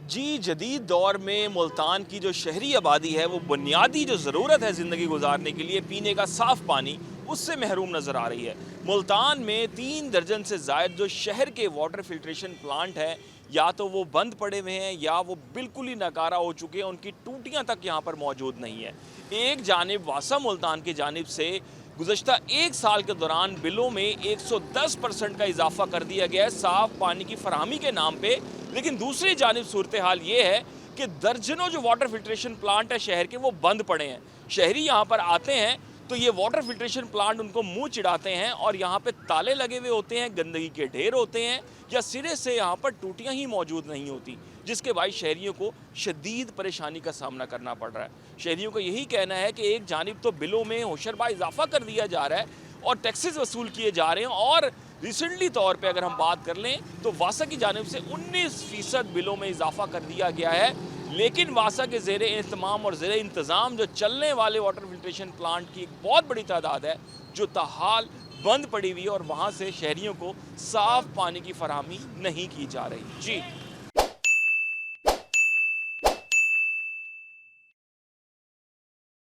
जी, जदीद दौर में मुल्तान की जो शहरी आबादी है वो बुनियादी जो ज़रूरत है ज़िंदगी गुजारने के लिए पीने का साफ़ पानी उससे महरूम नज़र आ रही है। मुल्तान में 3 दर्जन से ज़ायद जो शहर के वाटर फ़िल्ट्रेशन प्लांट हैं, या तो वो बंद पड़े हुए हैं या वो बिल्कुल ही नकारा हो चुके हैं, उनकी टूटियाँ तक यहाँ पर मौजूद नहीं है। एक जानिब वासा मुल्तान की जानिब से गुज़श्ता 1 साल के दौरान बिलों में 110% का इजाफा कर दिया गया है साफ़ पानी की फराहमी के नाम पे। लेकिन दूसरी जानिब सूरत हाल ये है कि दर्जनों जो वाटर फिल्ट्रेशन प्लांट है शहर के वो बंद पड़े हैं। शहरी यहाँ पर आते हैं तो ये वाटर फिल्ट्रेशन प्लांट उनको मुंह चिढ़ाते हैं और यहाँ पे ताले लगे हुए होते हैं, गंदगी के ढेर होते हैं या सिरे से यहाँ पर टूटियाँ ही मौजूद नहीं होती, जिसके बाई शहरियों को शदीद परेशानी का सामना करना पड़ रहा है। शहरियों को यही कहना है कि एक जानिब तो बिलों में होशरबा इजाफा कर दिया जा रहा है और टैक्सेस वसूल किए जा रहे हैं, और रिसेंटली तौर पे अगर हम बात कर लें तो वासा की जानिब से 19% बिलों में इजाफा कर दिया गया है। लेकिन वासा के ज़ेरे एहतमाम और ज़ेरे इंतज़ाम जो चलने वाले वाटर फिल्ट्रेशन प्लांट की एक बहुत बड़ी तादाद है जो ताहाल बंद पड़ी हुई है और वहाँ से शहरियों को साफ़ पानी की फराहमी नहीं की जा रही। जी।